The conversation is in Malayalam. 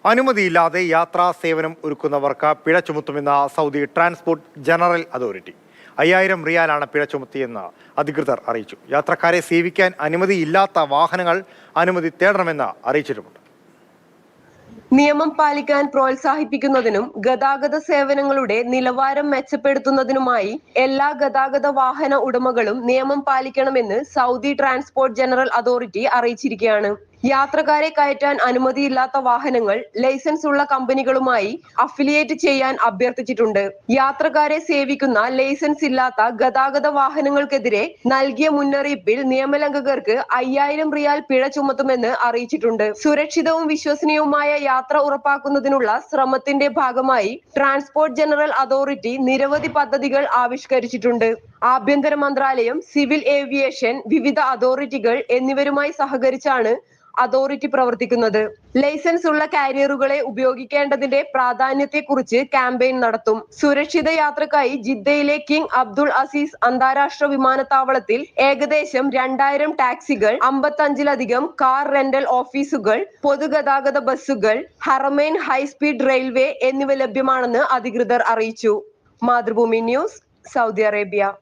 അനുമതിയില്ലാതെ യാത്രാ സേവനം ഒരുക്കുന്നവർക്ക് പിഴ ചുമത്തുമെന്ന് സൗദി ട്രാൻസ്പോർട്ട് ജനറൽ അതോറിറ്റി. 5000 റിയാലാണ് പിഴ ചുമത്തിയെന്ന് അധികൃതർ അറിയിച്ചു. യാത്രക്കാരെ സേവിക്കാൻ അനുമതിയില്ലാത്ത വാഹനങ്ങൾ അനുമതി തേടണമെന്ന് അറിയിച്ചിട്ടുമുണ്ട്. നിയമം പാലിക്കാൻ പ്രോത്സാഹിപ്പിക്കുന്നതിനും ഗതാഗത സേവനങ്ങളുടെ നിലവാരം മെച്ചപ്പെടുത്തുന്നതിനുമായി എല്ലാ ഗതാഗത വാഹന ഉടമകളും നിയമം പാലിക്കണമെന്ന് സൗദി ട്രാൻസ്പോർട്ട് ജനറൽ അതോറിറ്റി അറിയിച്ചിരിക്കുകയാണ്. യാത്രക്കാരെ കയറ്റാൻ അനുമതിയില്ലാത്ത വാഹനങ്ങൾ ലൈസൻസ് ഉള്ള കമ്പനികളുമായി അഫിലിയേറ്റ് ചെയ്യാൻ അഭ്യർത്ഥിച്ചിട്ടുണ്ട്. യാത്രക്കാരെ സേവിക്കുന്ന ലൈസൻസ് ഇല്ലാത്ത ഗതാഗത വാഹനങ്ങൾക്കെതിരെ നൽകിയ മുന്നറിയിപ്പിൽ നിയമലംഘകർക്ക് 5000 റിയാൽ പിഴ ചുമത്തുമെന്ന് അറിയിച്ചിട്ടുണ്ട്. സുരക്ഷിതവും വിശ്വസനീയവുമായ യാത്ര ഉറപ്പാക്കുന്നതിനുള്ള ശ്രമത്തിന്റെ ഭാഗമായി ട്രാൻസ്പോർട്ട് ജനറൽ അതോറിറ്റി നിരവധി പദ്ധതികൾ ആവിഷ്കരിച്ചിട്ടുണ്ട്. ആഭ്യന്തര മന്ത്രാലയം, സിവിൽ ഏവിയേഷൻ, വിവിധ അതോറിറ്റികൾ എന്നിവരുമായി സഹകരിച്ചാണ് അതോറിറ്റി പ്രവർത്തിക്കുന്നത്. ലൈസൻസ് ഉള്ള കാരിയറുകളെ ഉപയോഗിക്കേണ്ടതിന്റെ പ്രാധാന്യത്തെക്കുറിച്ച് ക്യാമ്പയിൻ നടത്തും. സുരക്ഷിത യാത്രക്കായി ജിദ്ദയിലെ കിങ് അബ്ദുൾ അസീസ് അന്താരാഷ്ട്ര വിമാനത്താവളത്തിൽ ഏകദേശം 2000 ടാക്സികൾ, 55ലധികം കാർ റെന്റൽ ഓഫീസുകൾ, പൊതുഗതാഗത ബസ്സുകൾ, ഹറമൈൻ ഹൈസ്പീഡ് റെയിൽവേ എന്നിവ ലഭ്യമാണെന്ന് അധികൃതർ അറിയിച്ചു. Mathrubhumi news, Saudi Arabia.